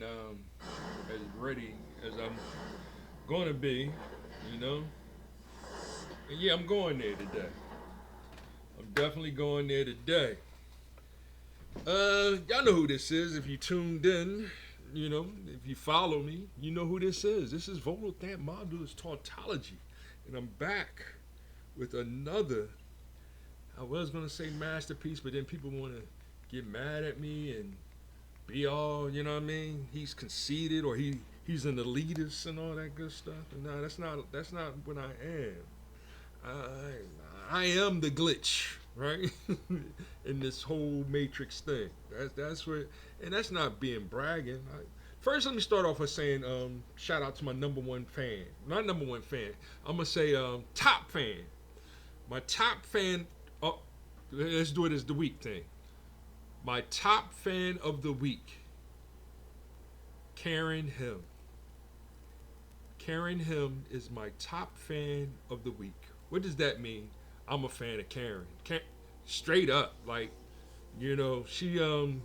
and as ready as I'm going to be, you know. And yeah, I'm going there today. I'm definitely going there today. Y'all know who this is if you tuned in. You know, if you follow me, you know who this is. This is Volothamp Modulus Tautology. And I'm back with another, I was going to say masterpiece, but then people want to get mad at me and be all, you know what I mean? He's conceited or he's an elitist and all that good stuff. And no, that's not what I am. I am the glitch, right? In this whole matrix thing. That's what, and that's not being bragging. First, let me start off with saying shout out to my number one fan. Not number one fan. I'm gonna say top fan. My top fan. Oh, let's do it as the week thing. My top fan of the week, Karen Him. Karen Him is my top fan of the week. What does that mean? I'm a fan of Karen. Straight up, like, you know, she and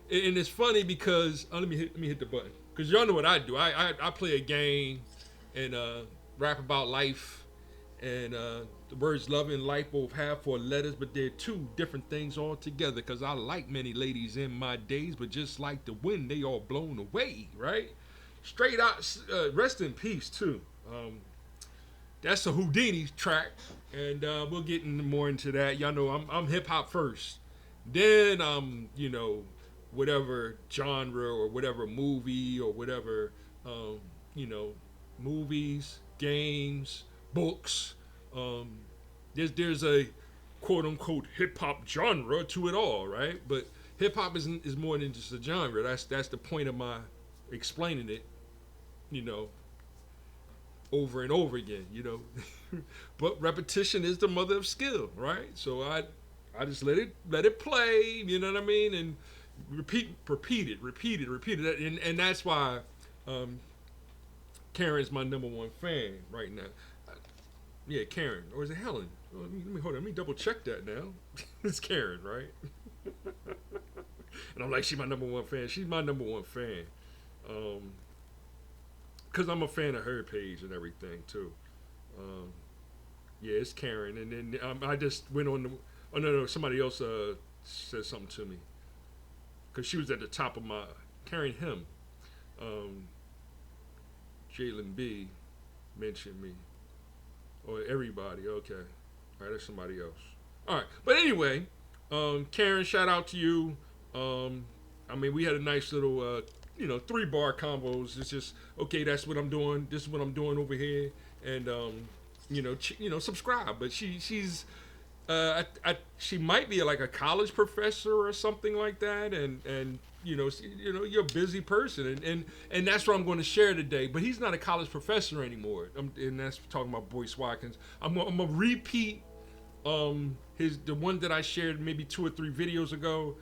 it's funny because let me hit the button because y'all know what I do. I play a game and rap about life and the words love and life both have four letters, but they're two different things altogether. Because I like many ladies in my days, but just like the wind, they all blown away, right? Straight out, rest in peace too. That's a Houdini track, and we'll get more into that. Y'all know I'm hip hop first, then you know, whatever genre or whatever movie or whatever you know, movies, games, books. There's a quote unquote hip hop genre to it all, right? But hip hop is more than just a genre. That's the point of my explaining it, you know, over and over again, you know. But repetition is the mother of skill, right? So I just let it play, you know what I mean, and repeat it, and that's why Karen's my number one fan right now. Yeah, Karen, or is it Helen? Let me hold on. Let me double check that now. It's Karen, right? And I'm like, she's my number one fan. She's my number one fan. Because I'm a fan of her page and everything too. Yeah, it's Karen, and then I just went on the. Oh no, somebody else said something to me because she was at the top of my Karen Him. Jalen B mentioned me. Or everybody, okay. All right, that's somebody else. All right, but anyway, Karen, shout out to you. I mean, we had a nice little, you know, 3-bar combos. It's just okay. That's what I'm doing. This is what I'm doing over here, and you know, subscribe. But she's, she might be like a college professor or something like that, and you know, you're a busy person, and that's what I'm going to share today. But he's not a college professor anymore, and that's talking about Boyce Watkins. I'm gonna repeat the one that I shared maybe 2 or 3 videos ago,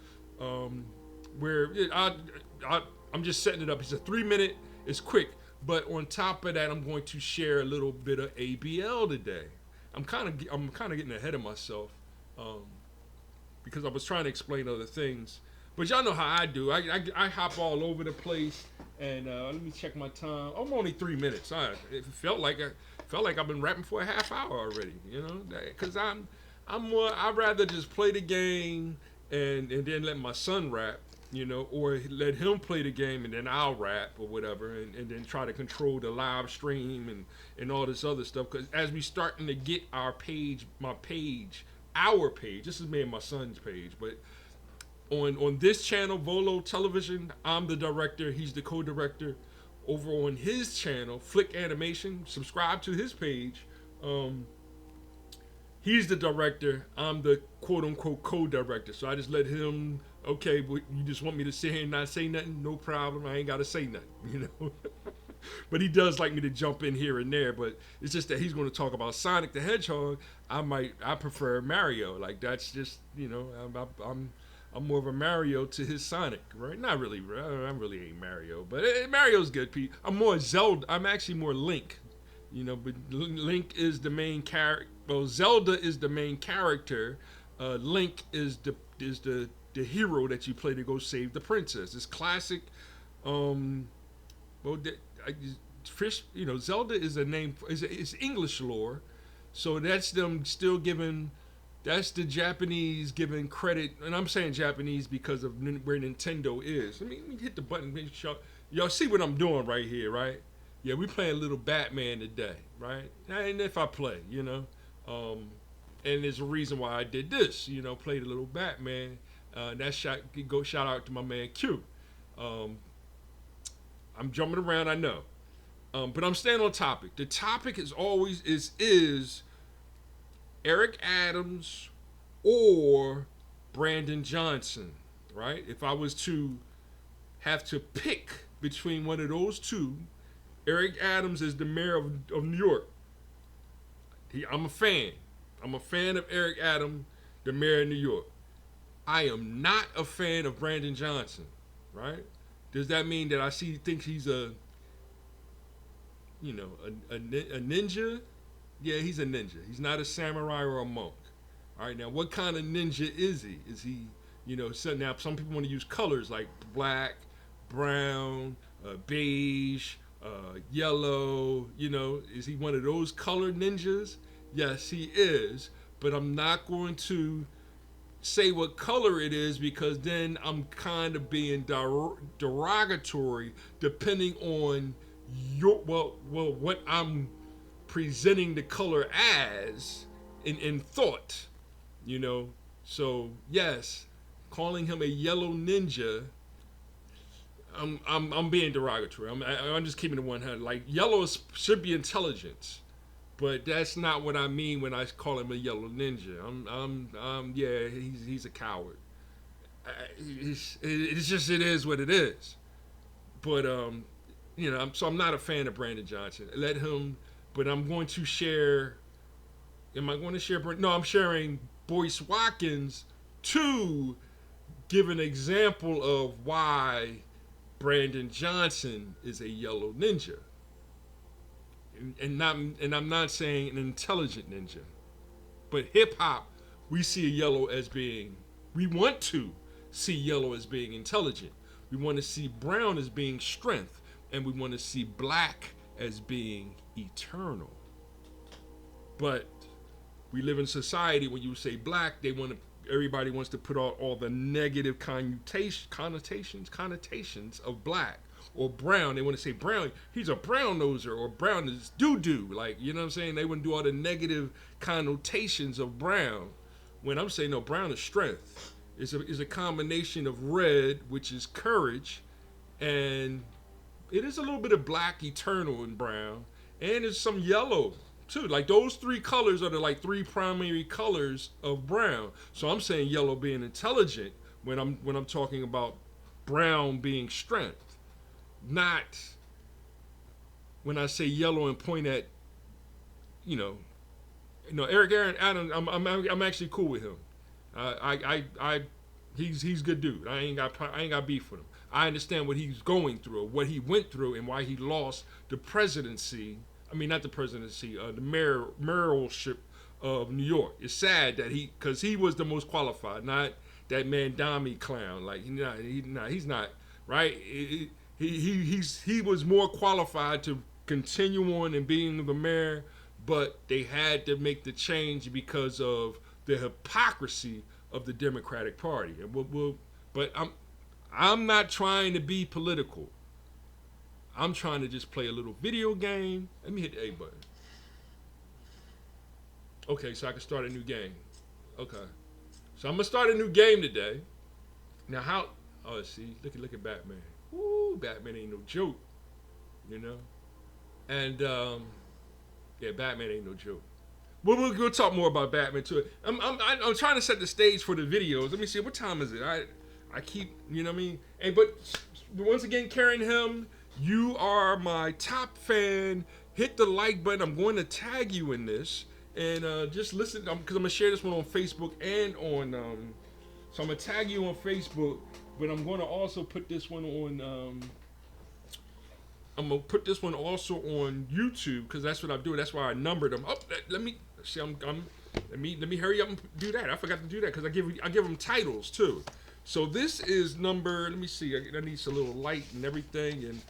where I'm just setting it up. It's a 3-minute. It's quick, but on top of that, I'm going to share a little bit of ABL today. I'm kind of getting ahead of myself because I was trying to explain other things. But y'all know how I do. I hop all over the place, and let me check my time. I'm only 3 minutes. It felt like I've been rapping for a half hour already. You know, because I'm more. I'd rather just play the game and then let my son rap. You know, or let him play the game and then I'll rap or whatever, and then try to control the live stream and all this other stuff. Because as we starting to get our page, our page. This is me and my son's page, but on this channel, Volo Television, I'm the director. He's the co-director. Over on his channel, Flick Animation, subscribe to his page. He's the director. I'm the quote-unquote co-director. So I just let him, okay, but you just want me to sit here and not say nothing? No problem. I ain't got to say nothing, you know. But he does like me to jump in here and there. But it's just that he's going to talk about Sonic the Hedgehog. I prefer Mario. Like, that's just, you know, I'm more of a Mario to his Sonic, right? Not really. I really ain't Mario. But Mario's good, Pete. I'm more Zelda. I'm actually more Link. You know, but Link is the main character. Well, Zelda is the main character. Link is the hero that you play to go save the princess. It's classic Well, Fish, Zelda is a name. It's English lore, so that's them still giving. That's the Japanese giving credit, and I'm saying Japanese because of where Nintendo is. Let me hit the button. Make sure y'all see what I'm doing right here, right? Yeah, we playing a little Batman today, right? And if I play, and there's a reason why I did this, played a little Batman. Shout out to my man Q. I'm jumping around, I know. But I'm staying on topic. The topic is always is Eric Adams or Brandon Johnson, right? If I was to have to pick between one of those two, Eric Adams is the mayor of New York. I'm a fan. I'm a fan of Eric Adams, the mayor of New York. I am not a fan of Brandon Johnson, right? Does that mean that think he's a ninja? Yeah, he's a ninja. He's not a samurai or a monk. All right, now what kind of ninja is he? Is he, so now some people want to use colors like black, brown, beige, yellow, is he one of those color ninjas? Yes, he is, but I'm not going to say what color it is because then I'm kind of being derogatory depending on what I'm presenting the color as in thought, So yes, calling him a yellow ninja, I'm being derogatory. I'm just keeping it 100. Like yellow should be intelligence, but that's not what I mean when I call him a yellow ninja. Yeah, he's a coward. It's just it is what it is. But so I'm not a fan of Brandon Johnson. Let him. But I'm going to share. Am I going to share? No, I'm sharing Boyce Watkins to give an example of why Brandon Johnson is a yellow ninja. And I'm not saying an intelligent ninja. But hip hop, we see yellow as being. We want to see yellow as being intelligent. We want to see brown as being strength. And we want to see black as being eternal. But we live in society when you say black, everybody wants to put all the negative connotations of black. Or brown, they want to say brown, he's a brown noser, or brown is doo-doo. Like, you know what I'm saying? They want to do all the negative connotations of brown. When I'm saying, no, brown is strength. It's a combination of red, which is courage, and it is a little bit of black, eternal in brown, and there's some yellow too. Like those three colors are the three primary colors of brown. So I'm saying yellow being intelligent when I'm talking about brown being strength, not when I say yellow and point at Eric Adams. I'm actually cool with him. He's a good dude. I ain't got beef with him. I understand what he's going through, what he went through, and why he lost the presidency. I mean, not the presidency, the mayoralship of New York. It's sad that because he was the most qualified, not that Mandami clown. Like he's not right. He was more qualified to continue on and being the mayor, but they had to make the change because of the hypocrisy of the Democratic Party. But I'm not trying to be political. I'm trying to just play a little video game. Let me hit the A button. Okay, so I can start a new game. Okay. So I'm going to start a new game today. Now how... Oh, see, look at Batman. Woo, Batman ain't no joke. And, yeah, Batman ain't no joke. We'll talk more about Batman too. I'm trying to set the stage for the videos. Let me see, what time is it? I keep, what I mean? But once again, Karen Him, you are my top fan. Hit the like button. I'm going to tag you in this. And just listen, because I'm going to share this one on Facebook and on, so I'm going to tag you on Facebook, but I'm going to also put this one on, I'm going to put this one also on YouTube, because that's what I'm doing. That's why I numbered them. Oh, let me, see, let me hurry up and do that. I forgot to do that, because I give them titles, too. So this is number. Let me see. I need a little light and everything, and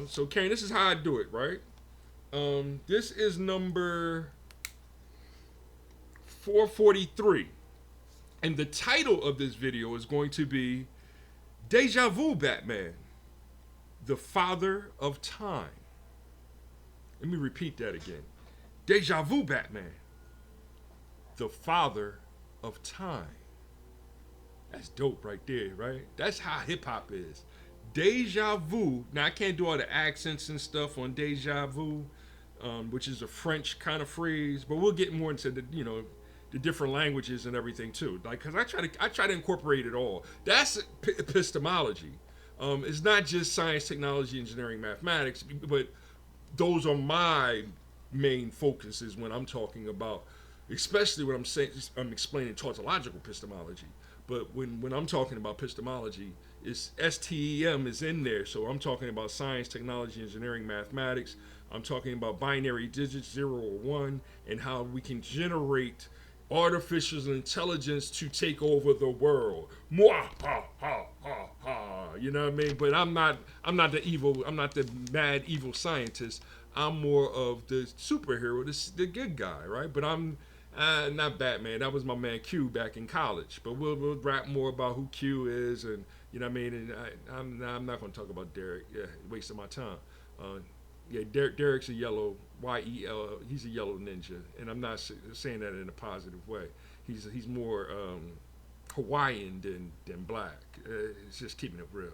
So Karen, this is how I do it, right? This is number 443, and the title of this video is going to be "Déjà Vu Batman, the Father of Time." Let me repeat that again. Déjà Vu Batman, the Father of Time. That's dope right there, right? That's how hip hop is. Déjà vu. Now I can't do all the accents and stuff on déjà vu, which is a French kind of phrase, but we'll get more into the different languages and everything too. Like, cause I try to incorporate it all. That's epistemology. It's not just science, technology, engineering, mathematics, but those are my main focuses when I'm talking about, especially when I'm explaining tautological epistemology. But when I'm talking about epistemology, it's STEM is in there. So I'm talking about science, technology, engineering, mathematics. I'm talking about binary digits, 0 or 1, and how we can generate artificial intelligence to take over the world. Mwah, ha, ha, ha, ha. You know what I mean? But I'm not the mad evil scientist. I'm more of the superhero, the good guy, right? But I'm not Batman. That was my man Q back in college. But we'll rap more about who Q is, and you know what I mean. And I'm not going to talk about Derek. Yeah, wasting my time. Yeah, Derek's a yellow YEL. He's a yellow ninja, and I'm not saying that in a positive way. He's more Hawaiian than black. It's just keeping it real.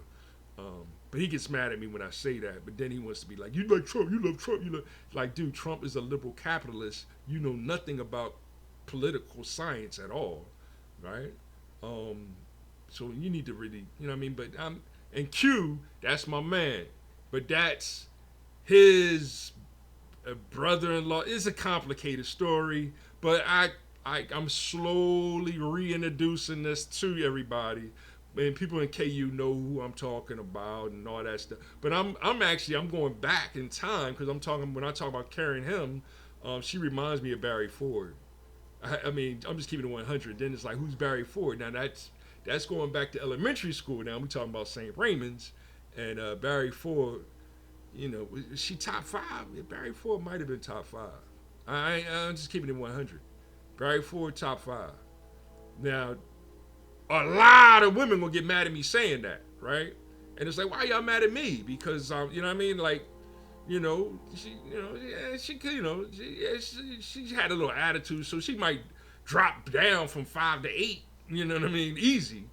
But he gets mad at me when I say that. But then he wants to be like, "You like Trump? You love Trump? You love..." Like, dude, Trump is a liberal capitalist. You know nothing about political science at all, right? So you need to really, you know what I mean? But and Q, that's my man. But that's his brother-in-law. It's a complicated story, but I'm slowly reintroducing this to everybody. And people in KU know who I'm talking about and all that stuff. But I'm going back in time because when I talk about carrying him, she reminds me of Barry Ford. I mean, I'm just keeping it 100. Then it's like, who's Barry Ford? Now that's going back to elementary school. Now we're talking about St. Raymond's, and Barry Ford. Is she top 5? Yeah, Barry Ford might have been top 5. I'm just keeping it 100. Barry Ford top 5. Now, a lot of women will get mad at me saying that, right? And it's like, why y'all mad at me? Because you know what I mean? Like, she had a little attitude, so she might drop down from 5 to 8. You know what I mean? Easy,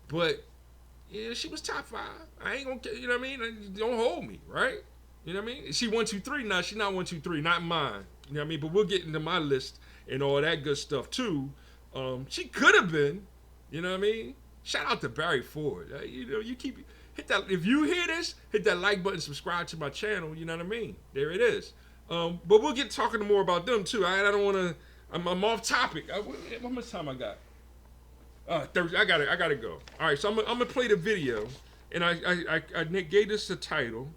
but yeah, she was top 5. I ain't gonna, you know what I mean? Don't hold me, right? You know what I mean? Is she 1, 2, 3? No, she not 1, 2, 3. Not mine. You know what I mean? But we'll get into my list and all that good stuff too. She could have been. You know what I mean? Shout out to Barry Ford. You keep hit that. If you hear this, hit that like button, subscribe to my channel. You know what I mean? There it is. But we'll get talking more about them too. I don't want to. I'm off topic. How much time I got? Thursday. I gotta go. All right, so I'm gonna play the video, and I gave this a title,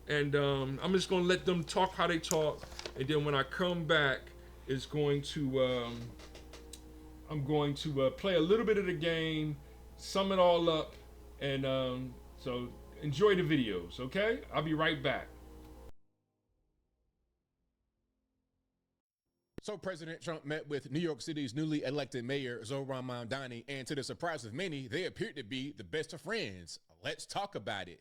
and I'm just gonna let them talk how they talk, and then when I come back, it's going to I'm going to play a little bit of the game, sum it all up, and so enjoy the videos. Okay, I'll be right back. So President Trump met with New York City's newly elected mayor, Zohran Mamdani, and to the surprise of many, they appeared to be the best of friends. Let's talk about it.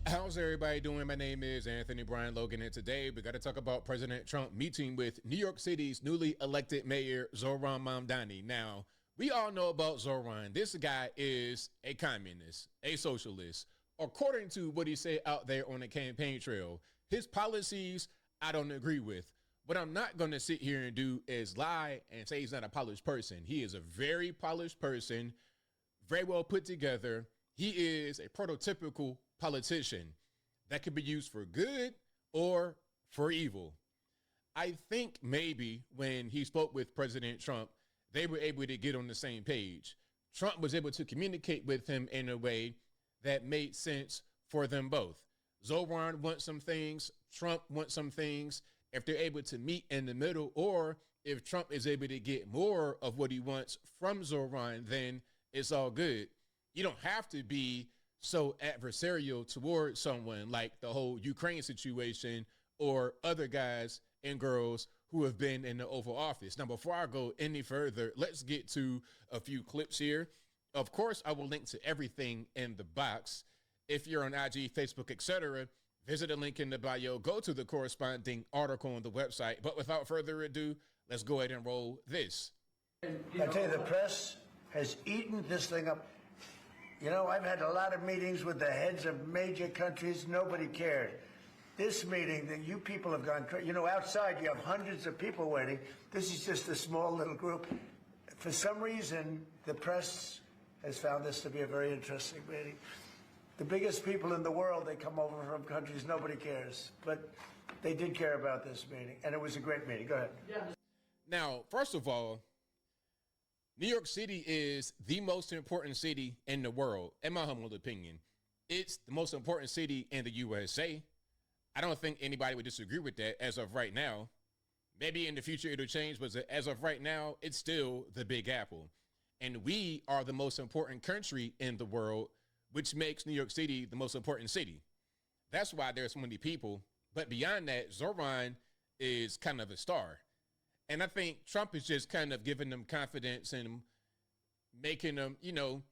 How's everybody doing? My name is Anthony Brian Logan, and today we got to talk about President Trump meeting with New York City's newly elected mayor, Zohran Mamdani. Now, we all know about Zohran. This guy is a communist, a socialist. According to what he said out there on the campaign trail, his policies I don't agree with. What I'm not going to sit here and do is lie and say he's not a polished person. He is a very polished person, very well put together. He is a prototypical politician that could be used for good or for evil. I think maybe when he spoke with President Trump, they were able to get on the same page. Trump was able to communicate with him in a way that made sense for them both. Zohran wants some things, Trump wants some things. If they're able to meet in the middle, or if Trump is able to get more of what he wants from Zohran, then It's all good. You don't have to be so adversarial towards someone like the whole Ukraine situation or other guys and girls who have been in the Oval Office. Now, before I go any further, let's get to a few clips here. Of course, I will link to everything in the box. If you're on IG, Facebook, etc., visit the link in the bio, go to the corresponding article on the website. But without further ado, let's go ahead and roll this. I tell you, the press has eaten this thing up. You know, I've had a lot of meetings with the heads of major countries. Nobody cared. This meeting, that you people have gone crazy. You know, outside you have hundreds of people waiting. This is just a small little group. For some reason, the press has found this to be a very interesting meeting. The biggest people in the world, they come over from countries nobody cares. But they did care about this meeting, and it was a great meeting. Go ahead. Yeah. Now, first of all, New York City is the most important city in the world, in my humble opinion. It's the most important city in the USA. I don't think anybody would disagree with that as of right now. Maybe in the future it'll change, but as of right now, it's still the Big Apple. And we are the most important country in the world, which makes New York City the most important city. That's why there's so many people. But beyond that, Zoran is kind of a star. And I think Trump is just kind of giving them confidence and making them, you know,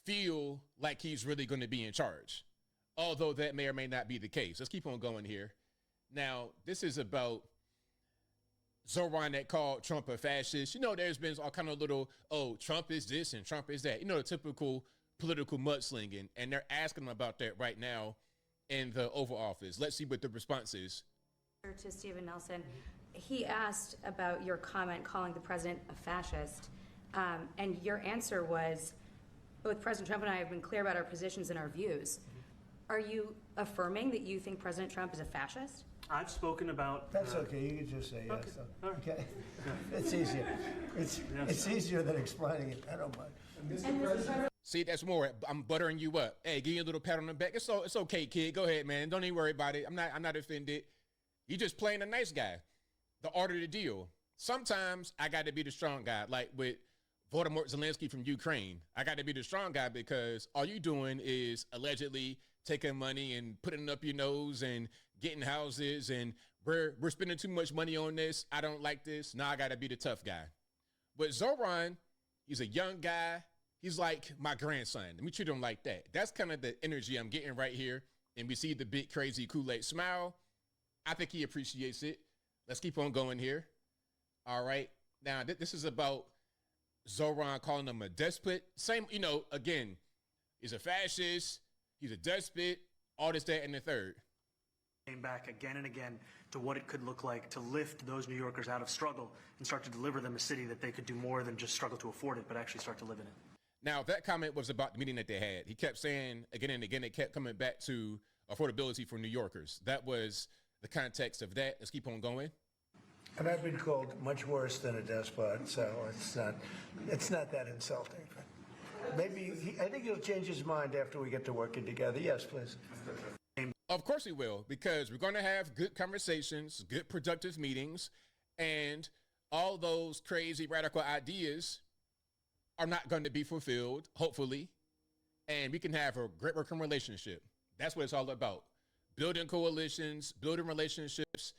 feel like he's really going to be in charge. Although that may or may not be the case. Let's keep on going here. Now, this is about Zoran that called Trump a fascist. You know, there's been all kind of little, oh, Trump is this and Trump is that. You know, the typical political mudslinging. And they're asking him about that right now in the Oval Office. Let's see what the response is. To Stephen Nelson, he asked about your comment calling the president a fascist. And your answer was, both President Trump and I have been clear about our positions and our views. Are you affirming that you think President Trump is a fascist? I've spoken about... That's okay. You can just say yes. Okay. Okay. It's easier. It's easier than explaining it. I don't mind. See, that's more. I'm buttering you up. Hey, give you a little pat on the back. It's okay, kid. Go ahead, man. Don't even worry about it. I'm not offended. You just playing a nice guy. The art of the deal. Sometimes I got to be the strong guy, like with Volodymyr Zelensky from Ukraine. I got to be the strong guy because all you doing is allegedly taking money and putting it up your nose and getting houses, and we're spending too much money on this. I don't like this. Now I got to be the tough guy. But Zoran, he's a young guy. He's like my grandson. Let me treat him like that. That's kind of the energy I'm getting right here. And we see the big, crazy Kool-Aid smile. I think he appreciates it. Let's keep on going here. All right. Now, this is about Zoran calling him a despot. Same, you know, again, he's a fascist. He's a despot. All this, that, and the third. Came back again and again to what it could look like to lift those New Yorkers out of struggle and start to deliver them a city that they could do more than just struggle to afford it, but actually start to live in it. Now, that comment was about the meeting that they had. He kept saying again and again, it kept coming back to affordability for New Yorkers. That was the context of that. Let's keep on going. And I've been called much worse than a despot, so it's not that insulting. Maybe I think he'll change his mind after we get to working together. Yes, please. Of course he will, because we're going to have good conversations, good productive meetings, and all those crazy radical ideas are not going to be fulfilled, hopefully, and we can have a great working relationship. That's what it's all about. Building coalitions, building relationships,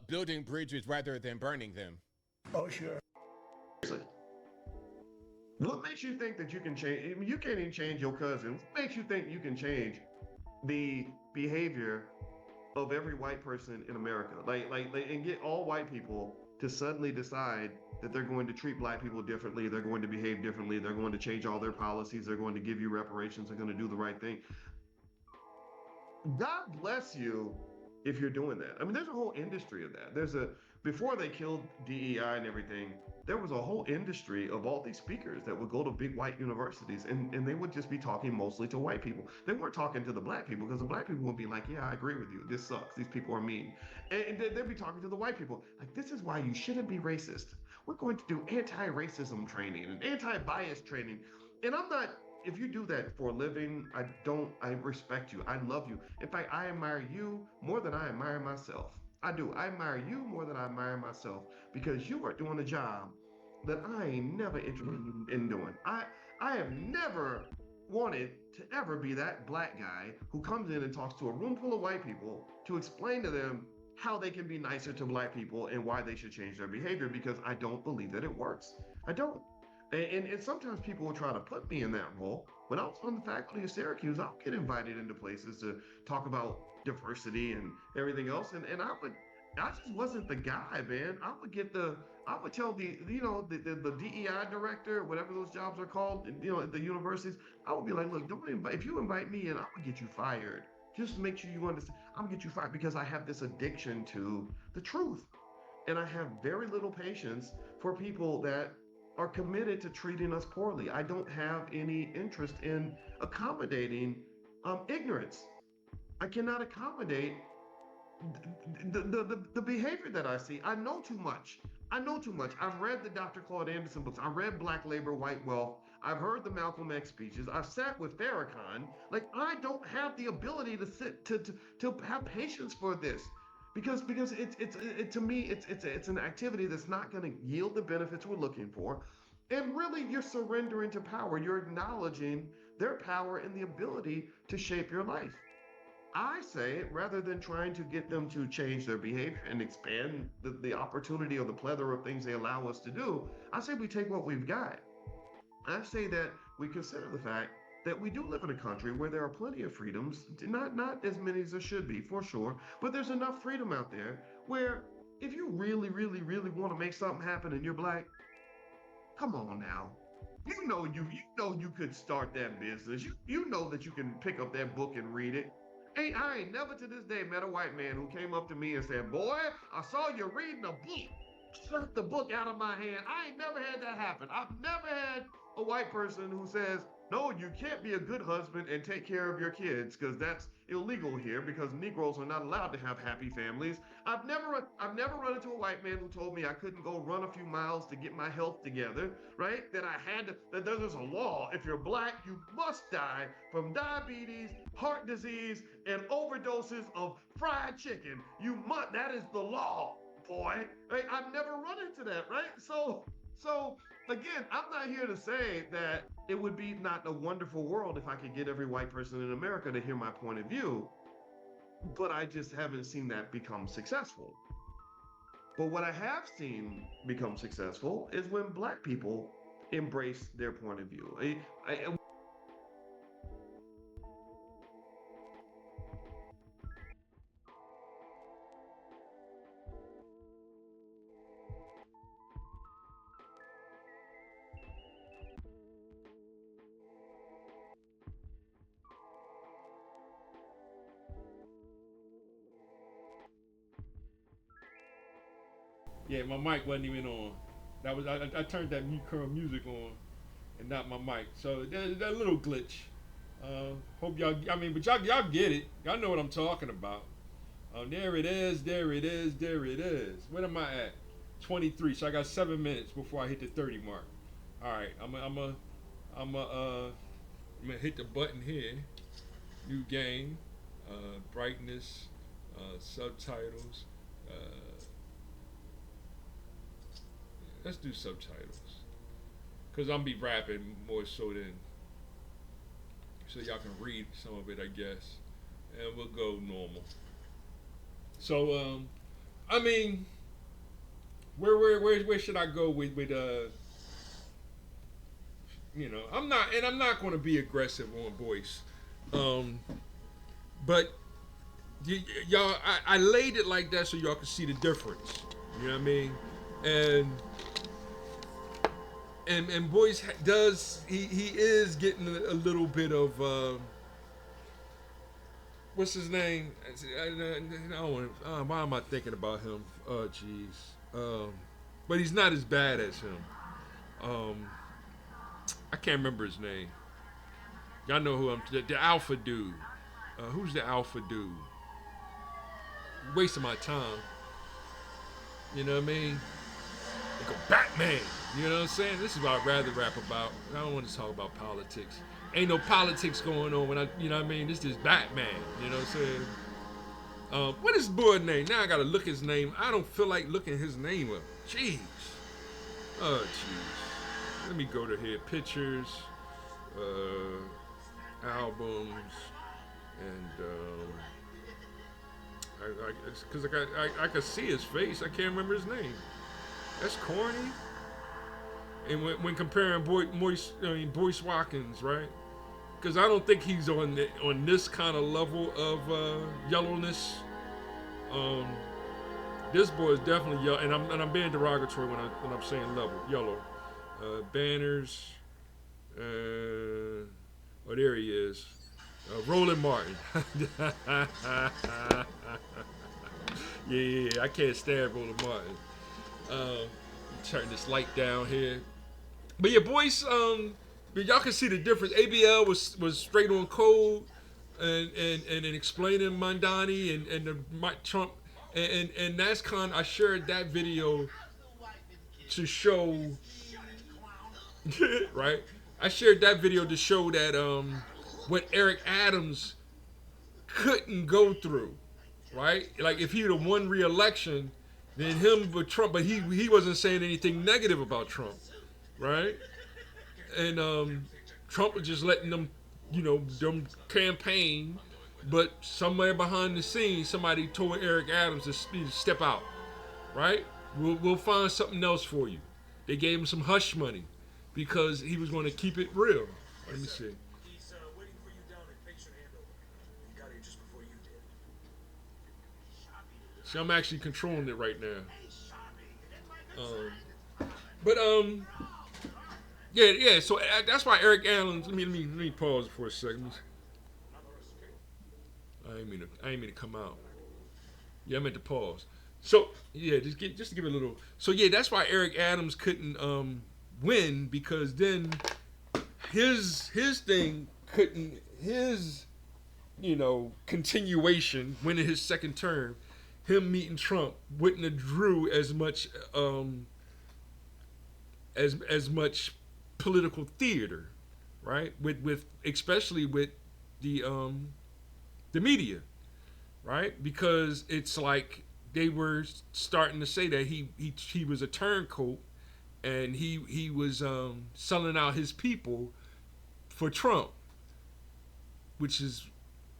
building bridges rather than burning them. Oh, sure. What makes you think that you can change? I mean, you can't even change your cousin. What makes you think you can change the behavior of every white person in America? Like, and get all white people to suddenly decide that they're going to treat black people differently, they're going to behave differently, they're going to change all their policies, they're going to give you reparations, they're going to do the right thing. God bless you if you're doing that. I mean, there's a whole industry of that. Before they killed DEI and everything, there was a whole industry of all these speakers that would go to big white universities and they would just be talking mostly to white people. They weren't talking to the black people because the black people would be like, yeah, I agree with you. This sucks. These people are mean. And they'd be talking to the white people. Like, this is why you shouldn't be racist. We're going to do anti-racism training and anti-bias training. And if you do that for a living, I respect you. I love you. In fact, I admire you more than I admire myself. I do. I admire you more than I admire myself because you are doing a job that I ain't never interested in doing. I have never wanted to ever be that black guy who comes in and talks to a room full of white people to explain to them how they can be nicer to black people and why they should change their behavior, because I don't believe that it works. I don't. And sometimes people will try to put me in that role. When I was on the faculty of Syracuse, I'll get invited into places to talk about diversity and everything else. And I just wasn't the guy, man. I would tell the DEI director, whatever those jobs are called, at the universities, I would be like, look, don't invite, if you invite me in, I'm gonna get you fired. Just make sure you understand, I'm gonna get you fired because I have this addiction to the truth. And I have very little patience for people that are committed to treating us poorly. I don't have any interest in accommodating ignorance. I cannot accommodate the behavior that I see. I know too much. I know too much. I've read the Dr. Claude Anderson books. I read Black Labor, White Wealth. I've heard the Malcolm X speeches. I've sat with Farrakhan. Like, I don't have the ability to sit to have patience for this, because to me it's an activity that's not going to yield the benefits we're looking for. And really, you're surrendering to power. You're acknowledging their power and the ability to shape your life. I say, rather than trying to get them to change their behavior and expand the opportunity or the plethora of things they allow us to do, I say we take what we've got. I say that we consider the fact that we do live in a country where there are plenty of freedoms, not as many as there should be, for sure, but there's enough freedom out there where if you really, really, really want to make something happen and you're black, come on now. You could start that business. You know that you can pick up that book and read it. I ain't never to this day met a white man who came up to me and said, "Boy, I saw you reading a book." Shut the book out of my hand. I ain't never had that happen. I've never had a white person who says, "No, you can't be a good husband and take care of your kids because that's illegal here because Negroes are not allowed to have happy families." I've never run into a white man who told me I couldn't go run a few miles to get my health together, right? That there's a law. If you're black, you must die from diabetes, heart disease, and overdoses of fried chicken. That is the law, boy. Right? I've never run into that, right? So again, I'm not here to say that it would be not a wonderful world if I could get every white person in America to hear my point of view, but I just haven't seen that become successful. But what I have seen become successful is when black people embrace their point of view. Yeah, my mic wasn't even on. That was I turned that current music on, and not my mic. So that little glitch. Hope y'all. I mean, but y'all get it. Y'all know what I'm talking about. There it is. There it is. There it is. What am I at? 23. So I got 7 minutes before I hit the 30 mark. All right. I'm gonna hit the button here. New game. Brightness. Subtitles. Let's do subtitles. Cause I'm be rapping more so y'all can read some of it, I guess. And we'll go normal. So I mean, where should I go with I'm not going to be aggressive on Boyce, but y'all, I laid it like that so y'all can see the difference. You know what I mean? And Boyce he is getting a little bit of what's his name? Why am I thinking about him? Oh, jeez. But he's not as bad as him. I can't remember his name. Y'all know who the alpha dude. Who's the alpha dude? Wasting my time. You know what I mean? They go Batman. You know what I'm saying? This is what I'd rather rap about. I don't want to talk about politics. Ain't no politics going on you know what I mean? This is Batman. You know what I'm saying? What is the boy's name? Now I gotta look his name. I don't feel like looking his name up. Jeez. Oh, jeez. Let me go to here. Pictures. albums, and because I could see his face, I can't remember his name. That's corny. And when comparing Boyce Watkins, right? Because I don't think he's on this kind of level of yellowness. This boy is definitely yellow, and I'm being derogatory when I'm saying yellow. Banners. Oh, there he is. Roland Martin. yeah, I can't stand Roland Martin. Turn this light down here. But yeah, Boyce, y'all can see the difference. ABL was straight on code and explaining Mandani and the Trump, and that's I shared that video to show, right? I shared that video to show that what Eric Adams couldn't go through, right? Like if he'd have won re-election, then him with Trump, but he wasn't saying anything negative about Trump, right? And Trump was just letting them, them campaign, but somewhere behind the scenes, somebody told Eric Adams to step out, right? We'll find something else for you. They gave him some hush money because he was going to keep it real. Let me see. He's waiting for you down at Patient Handover. He got here just before you did. See, I'm actually controlling it right now. Yeah. So that's why Eric Adams. Let me pause for a second. I ain't mean to come out. Yeah, I meant to pause. So yeah, just to give it a little. So yeah, that's why Eric Adams couldn't win, because then his thing couldn't, his continuation, winning his second term, him meeting Trump wouldn't have drew as much as much political theater, right? With especially with the media, right? Because it's like they were starting to say that he was a turncoat, and he was selling out his people for Trump, which is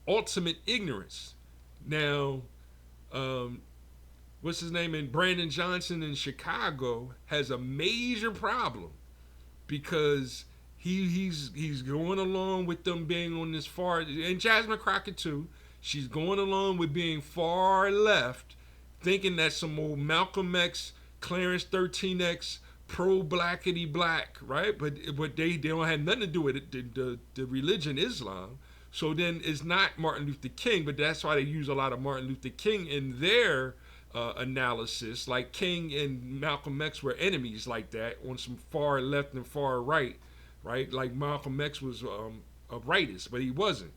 ultimate ignorance. Now, what's his name? And Brandon Johnson in Chicago has a major problem because he's going along with them being on this far, and Jasmine Crockett too. She's going along with being far left, thinking that some old Malcolm X, Clarence 13X, pro-blackity black, right? But they don't have nothing to do with it, the religion Islam. So then it's not Martin Luther King, but that's why they use a lot of Martin Luther King in their analysis. Like King and Malcolm X were enemies like that on some far left and far right, right? Like Malcolm X was a rightist, but he wasn't.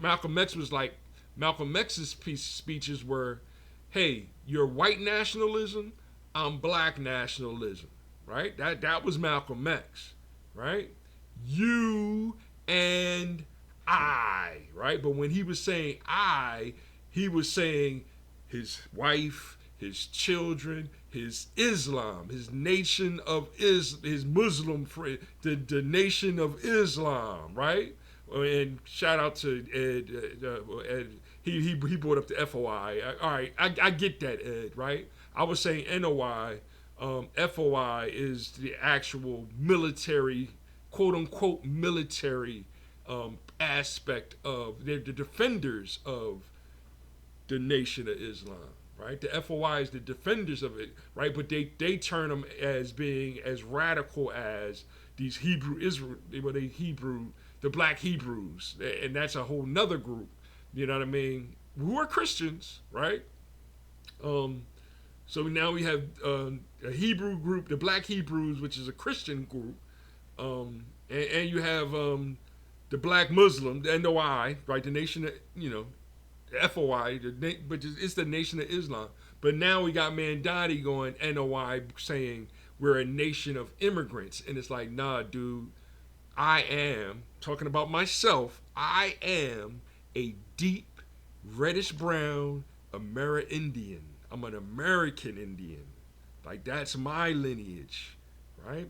Malcolm X was like, Malcolm X's speeches were, hey, you're white nationalism, I'm black nationalism, right? That was Malcolm X, right? You and I, right? But when he was saying I, he was saying his wife, his children, his Islam, his nation of his Muslim friend, the nation of Islam, right? And shout out to Ed. He brought up the FOI. All right, I get that, Ed, right? I was saying NOI. FOI is the actual military, quote unquote military aspect of, they're the defenders of the Nation of Islam, right? The FOI is the defenders of it, right? But they turn them as being as radical as these the black Hebrews, and that's a whole nother group, you know what I mean, who are Christians, right? So now we have a Hebrew group, the Black Hebrews, which is a Christian group, and you have the Black Muslim, the NOI, right? The Nation, the FOI, but it's the Nation of Islam. But now we got Mandani going NOI, saying we're a nation of immigrants, and it's like, nah, dude, I am talking about myself. I am a deep reddish brown Amerindian. I'm an American Indian. Like, that's my lineage, right?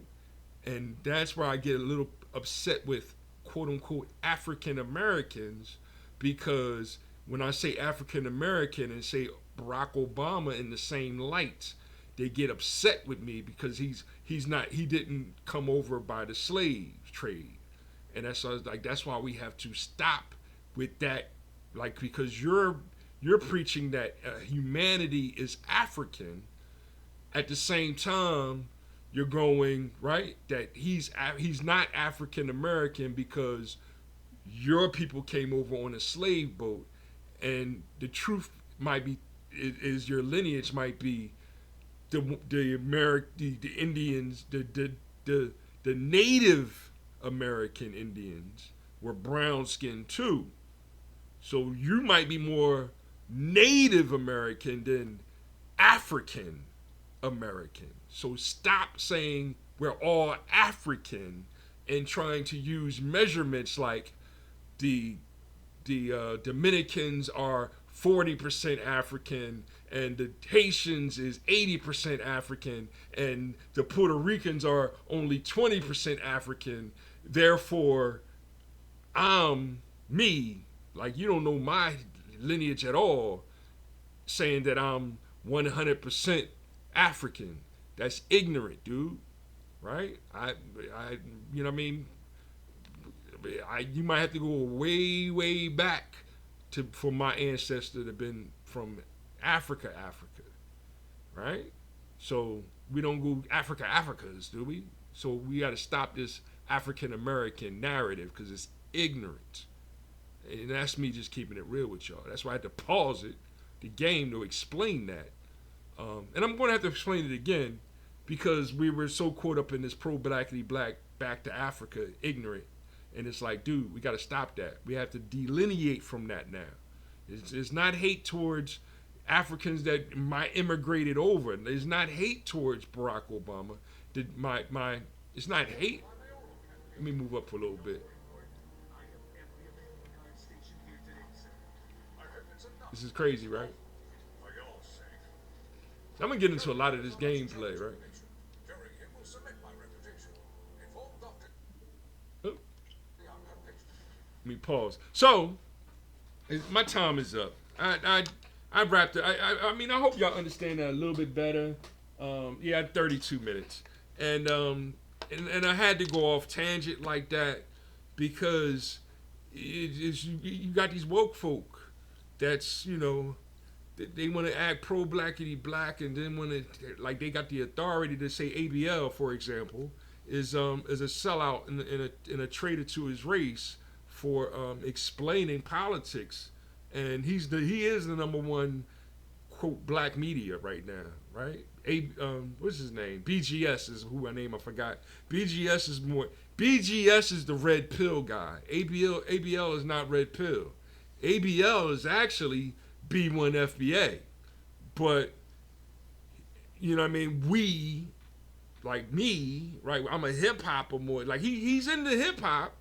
And that's where I get a little upset with quote unquote African Americans because when I say African American and say Barack Obama in the same light, they get upset with me because he didn't come over by the slave trade. And that's why we have to stop with that, like, because you're preaching that humanity is African. At the same time, you're going right that he's not African American because your people came over on a slave boat, and the truth might be is your lineage might be the Indians, the Native American Indians were brown skinned too. So you might be more Native American than African American. So stop saying we're all African and trying to use measurements like the Dominicans are 40% African and the Haitians is 80% African and the Puerto Ricans are only 20% African. Therefore, I'm me. Like, you don't know my lineage at all, saying that I'm 100% African. That's ignorant, dude. Right? You know what I mean? You might have to go way, way back for my ancestor to have been from Africa, right? So we don't go Africas, do we? So we got to stop this African American narrative because it's ignorant. And that's me just keeping it real with y'all. That's why I had to pause the game to explain that. And I'm going to have to explain it again because we were so caught up in this pro-blackity black back to Africa ignorant. And it's like, dude, we got to stop that. We have to delineate from that now. It's not hate towards Africans that immigrated over. It's not hate towards Barack Obama. It's not hate. Let me move up for a little bit. This is crazy, right? So I'm going to get into a lot of this gameplay, right? Oh. Let me pause. So, my time is up. I wrapped it. I mean, I hope y'all understand that a little bit better. Yeah, 32 minutes. And I had to go off tangent like that because you got these woke folk that's, you know, they want to act pro-blackity black, and then when like they got the authority to say ABL, for example, is a sellout and a traitor to his race for explaining politics, and he is the number one quote black media right now, right? What's his name? BGS is who I name. I forgot. BGS is the red pill guy. ABL is not red pill. ABL is actually B1 FBA, but you know what I mean, we, like me, right, I'm a hip hopper more, like he's into hip hop,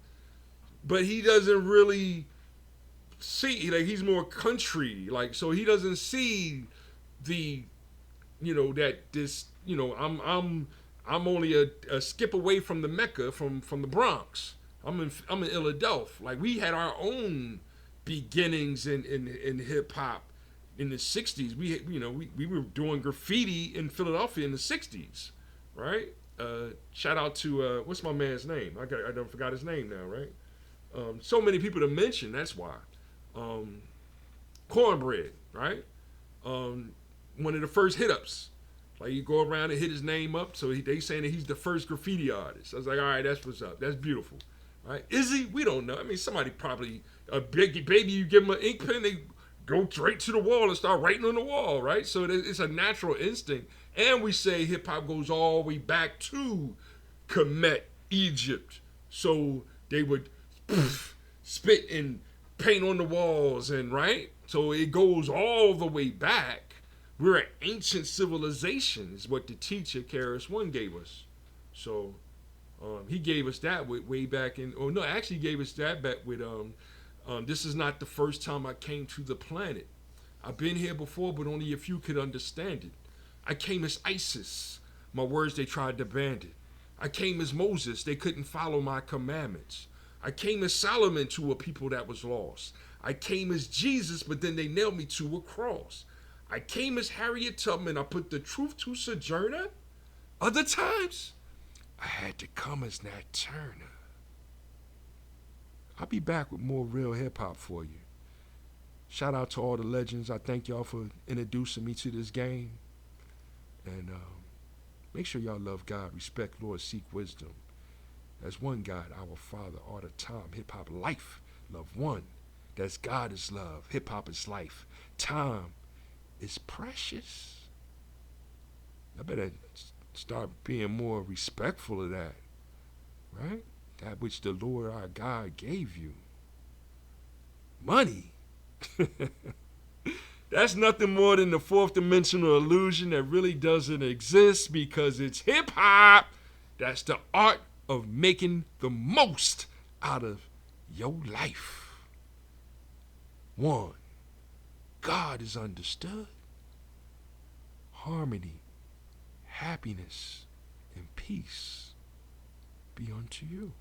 but he doesn't really see, like he's more country, like, so he doesn't see the, you know, that this, you know, I'm only a skip away from the Mecca, from the Bronx. I'm in Philadelphia. Like, we had our own beginnings in hip hop in the 60s. We were doing graffiti in Philadelphia in the 60s, right? Shout out to what's my man's name? I don't forgot his name now, right? So many people to mention. That's why. Cornbread, right? One of the first hit ups. Like, you go around and hit his name up, so they saying that he's the first graffiti artist. I was like, all right, that's what's up. That's beautiful, right? Is he? We don't know. I mean, somebody probably, a big baby, you give them an ink pen, they go straight to the wall and start writing on the wall, right? So it's a natural instinct. And we say hip hop goes all the way back to Kemet, Egypt. So they would spit and paint on the walls, and right? So it goes all the way back. We're an ancient civilization, is what the teacher KRS-One gave us. So he gave us that way back in, or no, actually gave us that back with, this is not the first time I came to the planet. I've been here before, but only a few could understand it. I came as ISIS. My words, they tried to ban it. I came as Moses. They couldn't follow my commandments. I came as Solomon to a people that was lost. I came as Jesus, but then they nailed me to a cross. I came as Harriet Tubman. I put the truth to Sojourner. Other times, I had to come as Nat Turner. I'll be back with more real hip-hop for you. Shout out to all the legends. I thank y'all for introducing me to this game. And make sure y'all love God, respect Lord, seek wisdom. As one God, our Father, all the time. Hip-hop life, love one. That's God is love. Hip-hop is life. Time is precious. I better start being more respectful of that, right? That which the Lord our God gave you. Money. That's nothing more than the fourth dimensional illusion that really doesn't exist because it's hip-hop. That's the art of making the most out of your life. One, God is understood. Harmony, happiness, and peace be unto you.